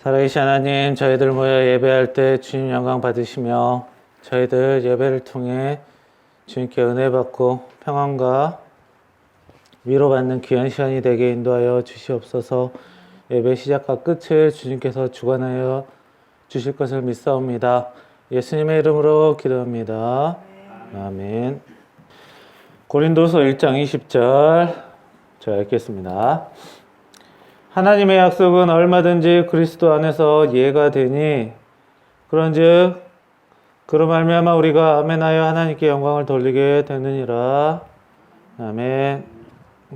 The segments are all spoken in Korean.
살아계신 하나님, 저희들 모여 예배할 때 주님 영광 받으시며 저희들 예배를 통해 주님께 은혜 받고 평안과 위로받는 귀한 시간이 되게 인도하여 주시옵소서. 예배 시작과 끝을 주님께서 주관하여 주실 것을 믿사옵니다. 예수님의 이름으로 기도합니다. 아멘. 고린도서 1장 20절 제가 읽겠습니다. 하나님의 약속은 얼마든지 그리스도 안에서 이해가 되니 그런즉 그로 말미암아 우리가 아멘하여 하나님께 영광을 돌리게 되느니라. 아멘.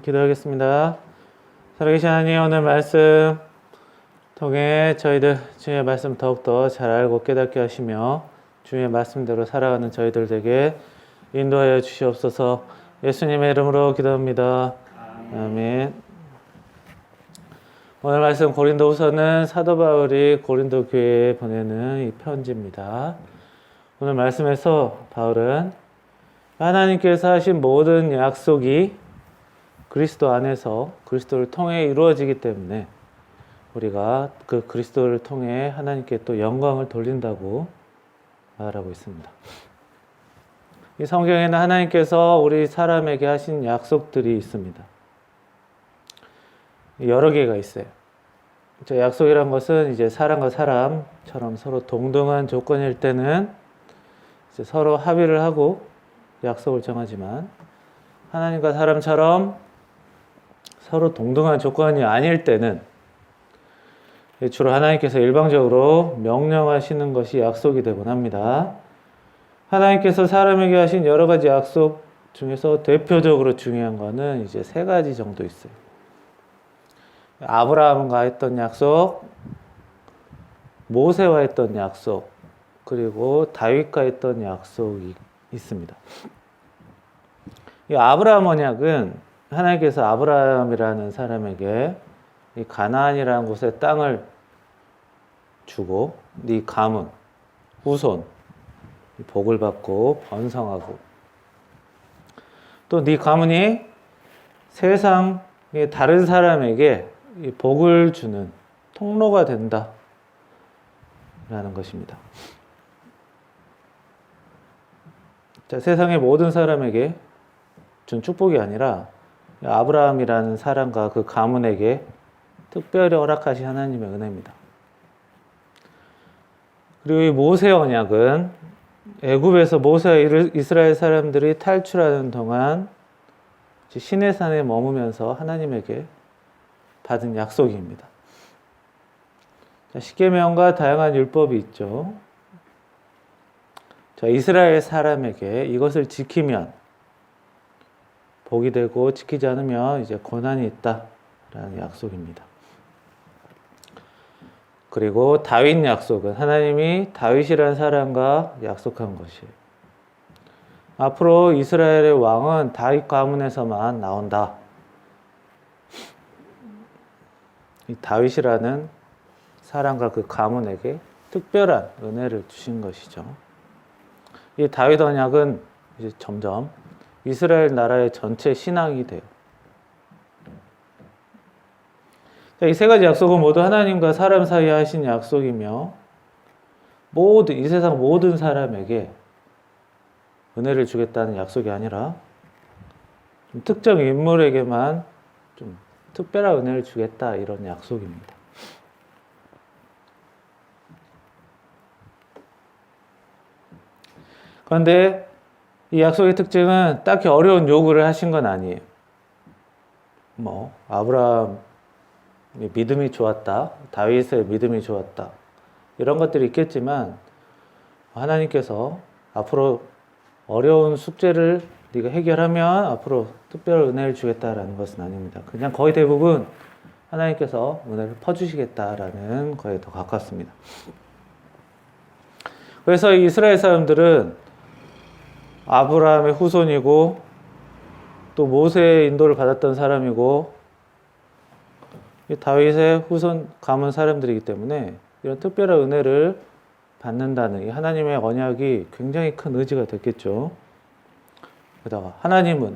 기도하겠습니다. 살아계신 하나님, 오늘 말씀 통해 저희들 주님의 말씀 더욱더 잘 알고 깨닫게 하시며 주님의 말씀대로 살아가는 저희들 되게 인도하여 주시옵소서. 예수님의 이름으로 기도합니다. 아멘. 오늘 말씀 고린도후서는 사도 바울이 고린도 교회에 보내는 이 편지입니다. 오늘 말씀에서 바울은 하나님께서 하신 모든 약속이 그리스도 안에서 그리스도를 통해 이루어지기 때문에 우리가 그 그리스도를 통해 하나님께 또 영광을 돌린다고 말하고 있습니다. 이 성경에는 하나님께서 우리 사람에게 하신 약속들이 있습니다. 여러 개가 있어요. 약속이란 것은 이제 사람과 사람처럼 서로 동등한 조건일 때는 이제 서로 합의를 하고 약속을 정하지만 하나님과 사람처럼 서로 동등한 조건이 아닐 때는 주로 하나님께서 일방적으로 명령하시는 것이 약속이 되곤 합니다. 하나님께서 사람에게 하신 여러 가지 약속 중에서 대표적으로 중요한 것은 이제 세 가지 정도 있어요. 아브라함과 했던 약속, 모세와 했던 약속, 그리고 다윗과 했던 약속이 있습니다. 이 아브라함 언약은 하나님께서 아브라함이라는 사람에게 이 가나안이라는 곳에 땅을 주고 네 가문, 후손, 복을 받고 번성하고 또 네 가문이 세상의 다른 사람에게 이 복을 주는 통로가 된다 라는 것입니다. 자, 세상의 모든 사람에게 준 축복이 아니라 아브라함이라는 사람과 그 가문에게 특별히 허락하신 하나님의 은혜입니다. 그리고 이 모세 언약은 애굽에서 모세와 이스라엘 사람들이 탈출하는 동안 시내산에 머무면서 하나님에게 받은 약속입니다. 십계명과 다양한 율법이 있죠. 이스라엘 사람에게 이것을 지키면 복이 되고 지키지 않으면 이제 고난이 있다라는 약속입니다. 그리고 다윗 약속은 하나님이 다윗이라는 사람과 약속한 것이에요. 앞으로 이스라엘의 왕은 다윗 가문에서만 나온다. 이 다윗이라는 사람과 그 가문에게 특별한 은혜를 주신 것이죠. 이 다윗 언약은 이제 점점 이스라엘 나라의 전체 신앙이 돼요. 이 세 가지 약속은 모두 하나님과 사람 사이에 하신 약속이며 이 세상 모든 사람에게 은혜를 주겠다는 약속이 아니라 좀 특정 인물에게만 좀 특별한 은혜를 주겠다 이런 약속입니다. 그런데 이 약속의 특징은 딱히 어려운 요구를 하신 건 아니에요. 아브라함 믿음이 좋았다, 다윗의 믿음이 좋았다 이런 것들이 있겠지만 하나님께서 앞으로 어려운 숙제를 네가 해결하면 앞으로 특별한 은혜를 주겠다라는 것은 아닙니다. 그냥 거의 대부분 하나님께서 은혜를 퍼주시겠다라는 거에 더 가깝습니다. 그래서 이스라엘 사람들은 아브라함의 후손이고 또 모세의 인도를 받았던 사람이고 다윗의 후손 가문 사람들이기 때문에 이런 특별한 은혜를 받는다는 이 하나님의 언약이 굉장히 큰 의지가 됐겠죠. 게다가 하나님은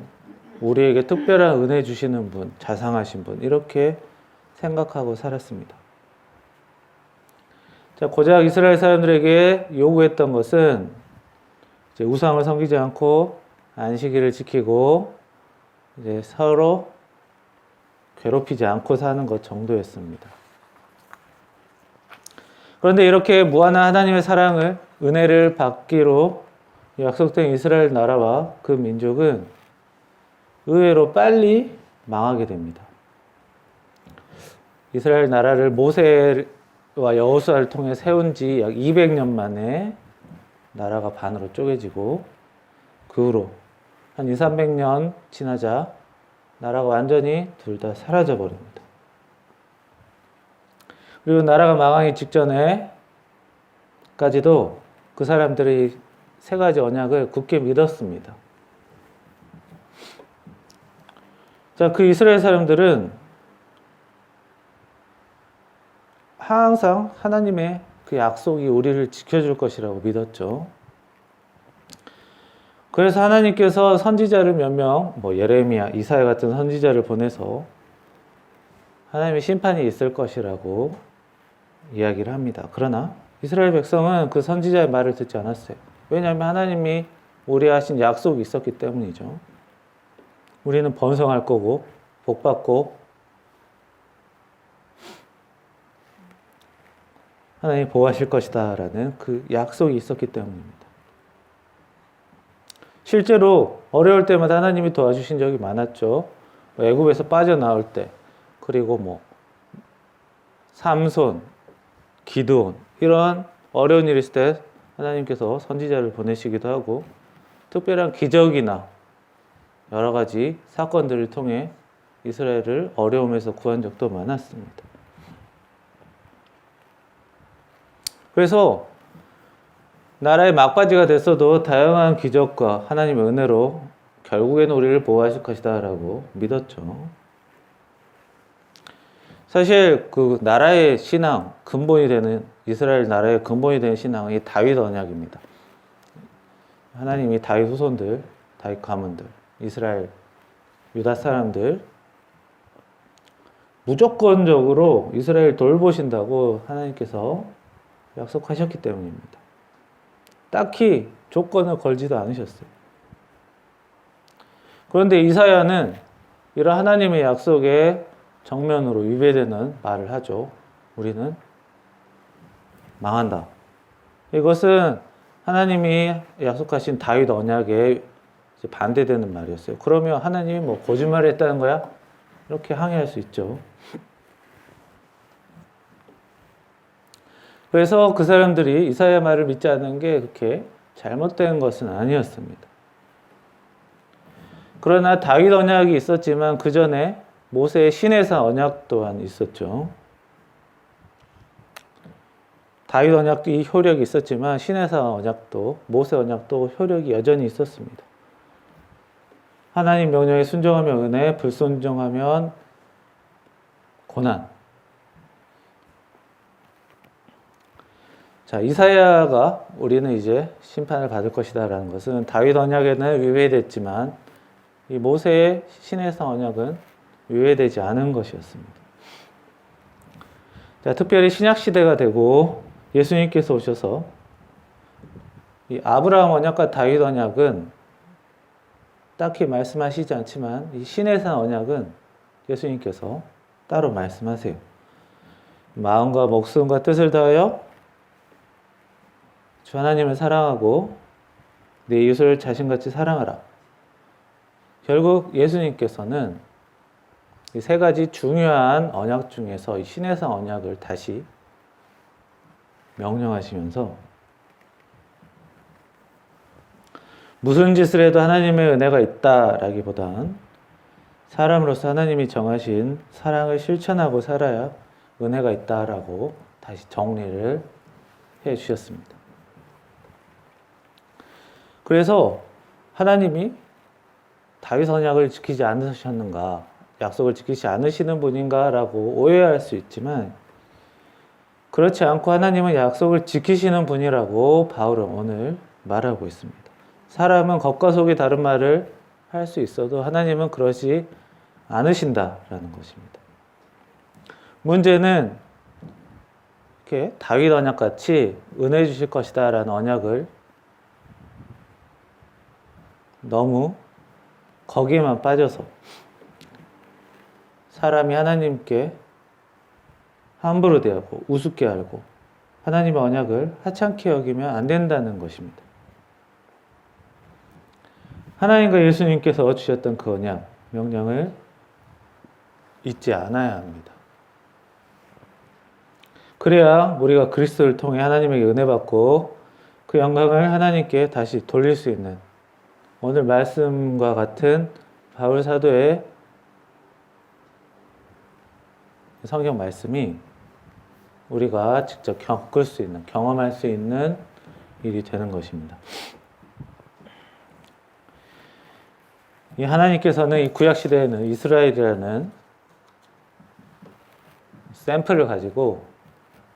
우리에게 특별한 은혜 주시는 분, 자상하신 분 이렇게 생각하고 살았습니다. 자, 고작 이스라엘 사람들에게 요구했던 것은 이제 우상을 섬기지 않고 안식일을 지키고 이제 서로 괴롭히지 않고 사는 것 정도였습니다. 그런데 이렇게 무한한 하나님의 사랑을, 은혜를 받기로 약속된 이스라엘 나라와 그 민족은 의외로 빨리 망하게 됩니다. 이스라엘 나라를 모세와 여호수아를 통해 세운 지 약 200년 만에 나라가 반으로 쪼개지고 그 후로 한 200~300년 지나자 나라가 완전히 둘 다 사라져 버립니다. 그리고 나라가 망하기 직전에까지도 그 사람들이 세 가지 언약을 굳게 믿었습니다. 자, 그 이스라엘 사람들은 항상 하나님의 그 약속이 우리를 지켜줄 것이라고 믿었죠. 그래서 하나님께서 선지자를 몇 명, 예레미야, 이사야 같은 선지자를 보내서 하나님의 심판이 있을 것이라고 이야기를 합니다. 그러나 이스라엘 백성은 그 선지자의 말을 듣지 않았어요. 왜냐하면 하나님이 우리와 하신 약속이 있었기 때문이죠. 우리는 번성할 거고 복받고 하나님이 보호하실 것이다 라는 그 약속이 있었기 때문입니다. 실제로 어려울 때마다 하나님이 도와주신 적이 많았죠. 애굽에서 빠져나올 때, 그리고 삼손, 기드온 이런 어려운 일이 있을 때 하나님께서 선지자를 보내시기도 하고 특별한 기적이나 여러 가지 사건들을 통해 이스라엘을 어려움에서 구한 적도 많았습니다. 그래서 나라의 막바지가 됐어도 다양한 기적과 하나님의 은혜로 결국에는 우리를 보호하실 것이다 라고 믿었죠. 사실 그 나라의 신앙, 근본이 되는, 이스라엘 나라의 근본이 되는 신앙이 다윗 언약입니다. 하나님이 다윗 후손들, 다윗 가문들, 이스라엘, 유다 사람들 무조건적으로 이스라엘 돌보신다고 하나님께서 약속하셨기 때문입니다. 딱히 조건을 걸지도 않으셨어요. 그런데 이사야는 이런 하나님의 약속에 정면으로 위배되는 말을 하죠. 우리는 망한다. 이것은 하나님이 약속하신 다윗 언약에 반대되는 말이었어요. 그러면 하나님이 거짓말을 했다는 거야? 이렇게 항의할 수 있죠. 그래서 그 사람들이 이사야 말을 믿지 않는 게 그렇게 잘못된 것은 아니었습니다. 그러나 다윗 언약이 있었지만 그 전에 모세의 시내산 언약 또한 있었죠. 다윗 언약이 효력이 있었지만 시내산 언약도, 모세 언약도 효력이 여전히 있었습니다. 하나님 명령에 순종하면 은혜, 불순종하면 고난. 자, 이사야가 우리는 이제 심판을 받을 것이다 라는 것은 다윗 언약에는 위배됐지만 이 모세의 시내산 언약은 위배되지 않은 것이었습니다. 자, 특별히 신약 시대가 되고 예수님께서 오셔서 이 아브라함 언약과 다윗 언약은 딱히 말씀하시지 않지만 이 시내산 언약은 예수님께서 따로 말씀하세요. 마음과 목숨과 뜻을 다하여 주 하나님을 사랑하고 내 이웃을 자신같이 사랑하라. 결국 예수님께서는 이 세 가지 중요한 언약 중에서 이 시내산 언약을 다시 명령하시면서 무슨 짓을 해도 하나님의 은혜가 있다라기보단 사람으로서 하나님이 정하신 사랑을 실천하고 살아야 은혜가 있다라고 다시 정리를 해 주셨습니다. 그래서 하나님이 다윗 언약을 지키지 않으셨는가, 약속을 지키지 않으시는 분인가라고 오해할 수 있지만 그렇지 않고 하나님은 약속을 지키시는 분이라고 바울은 오늘 말하고 있습니다. 사람은 겉과 속이 다른 말을 할 수 있어도 하나님은 그러지 않으신다라는 것입니다. 문제는 이렇게 다윗 언약같이 은혜 주실 것이다 라는 언약을 너무 거기에만 빠져서 사람이 하나님께 함부로 대하고 우습게 알고 하나님의 언약을 하찮게 여기면 안 된다는 것입니다. 하나님과 예수님께서 주셨던 그 언약, 명령을 잊지 않아야 합니다. 그래야 우리가 그리스도를 통해 하나님에게 은혜 받고 그 영광을 하나님께 다시 돌릴 수 있는 오늘 말씀과 같은 바울 사도의 성경 말씀이 우리가 직접 겪을 수 있는, 경험할 수 있는 일이 되는 것입니다. 이 하나님께서는 이 구약 시대에는 이스라엘이라는 샘플을 가지고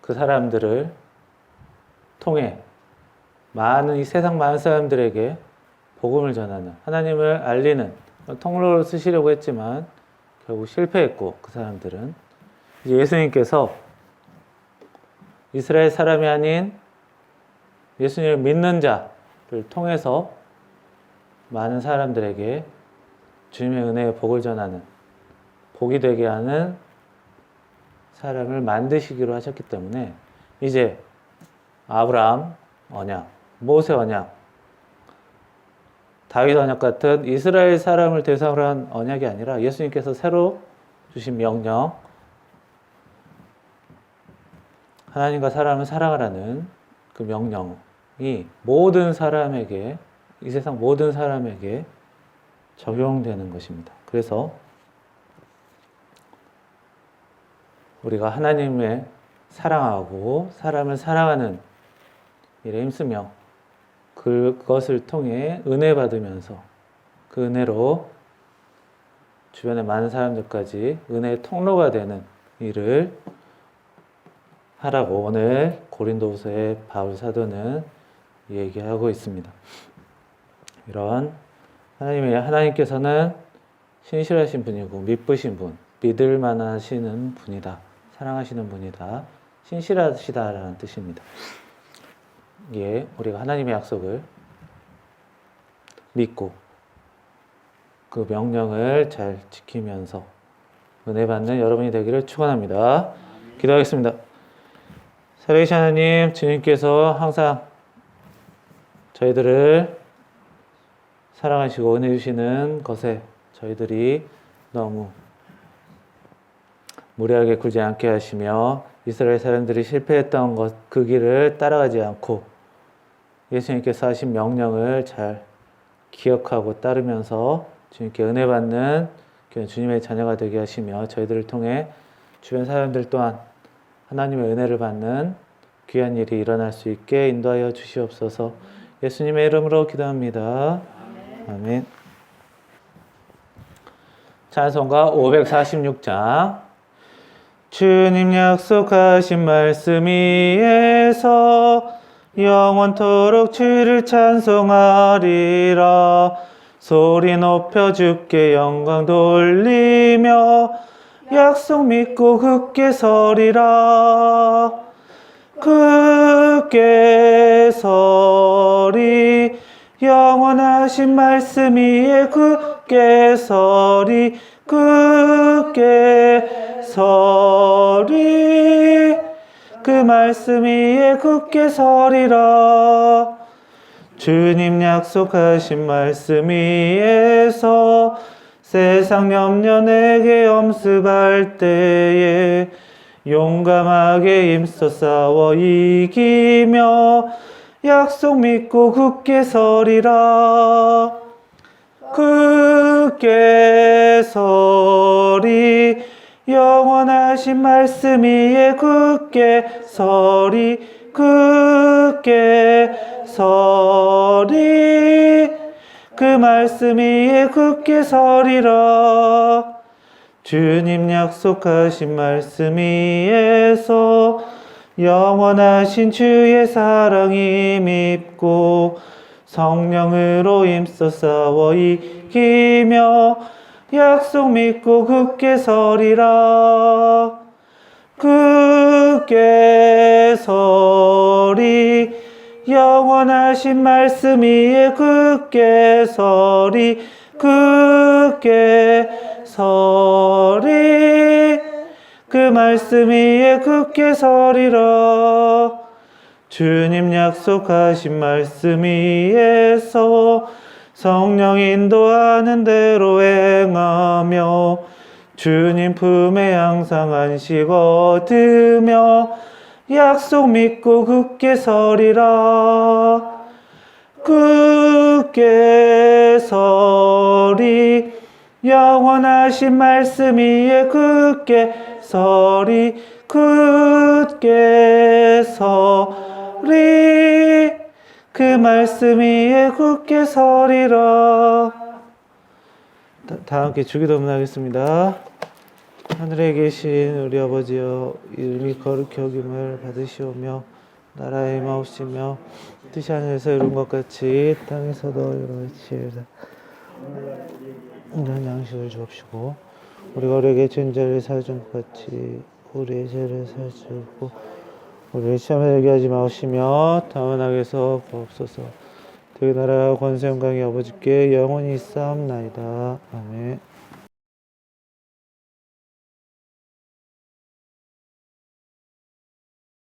그 사람들을 통해 이 세상 많은 사람들에게 복음을 전하는, 하나님을 알리는 통로를 쓰시려고 했지만 결국 실패했고, 그 사람들은 이제 예수님께서 이스라엘 사람이 아닌 예수님을 믿는 자를 통해서 많은 사람들에게 주님의 은혜의 복을 전하는, 복이 되게 하는 사람을 만드시기로 하셨기 때문에 이제 아브라함 언약, 모세 언약, 다윗 언약 같은 이스라엘 사람을 대상으로 한 언약이 아니라 예수님께서 새로 주신 명령, 하나님과 사람을 사랑하라는 그 명령이 모든 사람에게, 이 세상 모든 사람에게 적용되는 것입니다. 그래서 우리가 하나님을 사랑하고 사람을 사랑하는 일에 힘쓰며 그것을 통해 은혜 받으면서 그 은혜로 주변의 많은 사람들까지 은혜의 통로가 되는 일을 하라고 오늘 고린도후서의 바울 사도는 얘기하고 있습니다. 이런 하나님께서는 신실하신 분이고 믿으신 분, 믿을 만하시는 분이다, 사랑하시는 분이다, 신실하시다라는 뜻입니다. 예, 우리가 하나님의 약속을 믿고 그 명령을 잘 지키면서 은혜 받는 여러분이 되기를 축원합니다. 기도하겠습니다. 살아계신 하나님, 주님께서 항상 저희들을 사랑하시고 은혜 주시는 것에 저희들이 너무 무리하게 굴지 않게 하시며 이스라엘 사람들이 실패했던 것, 그 길을 따라가지 않고 예수님께서 하신 명령을 잘 기억하고 따르면서 주님께 은혜 받는 주님의 자녀가 되게 하시며 저희들을 통해 주변 사람들 또한 하나님의 은혜를 받는 귀한 일이 일어날 수 있게 인도하여 주시옵소서. 예수님의 이름으로 기도합니다. 아멘. 찬송가 546장. 주님 약속하신 말씀 위에서 영원토록 주를 찬송하리라. 소리 높여 주께 영광 돌리며 약속 믿고 굳게 서리라. 굳게 서리. 영원하신 말씀 위에 굳게 서리. 굳게 서리. 그 말씀 위에 굳게 서리라. 주님 약속하신 말씀 위에서 세상 염려 내게 엄습할 때에 용감하게 힘써 싸워 이기며 약속 믿고 굳게 서리라. 굳게 서리. 영원하신 말씀 위에 굳게 서리. 굳게 서리. 그 말씀 위에 굳게 서리라. 주님 약속하신 말씀 위에서 영원하신 주의 사랑이 밉고 성령으로 힘써 싸워 이기며 약속 믿고 굳게 서리라. 굳게 굳게 서리 영원하신 말씀 위에 굳게 서리 굳게 서리 그 말씀 위에 굳게 서리라. 주님 약속하신 말씀 위에서 성령 인도하는 대로 행하며 주님 품에 항상 안식 얻으며 약속 믿고 굳게 서리라. 굳게 서리 영원하신 말씀 위에 굳게 서리 굳게 서리 그 말씀 위에 굳게 서리라. 다 함께 주기도문 하겠습니다. 하늘에 계신 우리 아버지여 이름이 거룩히 여김을 받으시오며 나라의 임하옵시며 뜻이 하늘에서 이룬 것 같이 땅에서도 이루어지이다. 오늘 양식을 주옵시고 우리가 우리에게 죄인 자를 사준 것 같이 우리의 죄를 사주고 우리를 시험에 들게 하지 마시며 다만 악에서 구하옵소서. 되게 나라와 권세 영광이 아버지께 영원히 있사옵나이다. 아멘.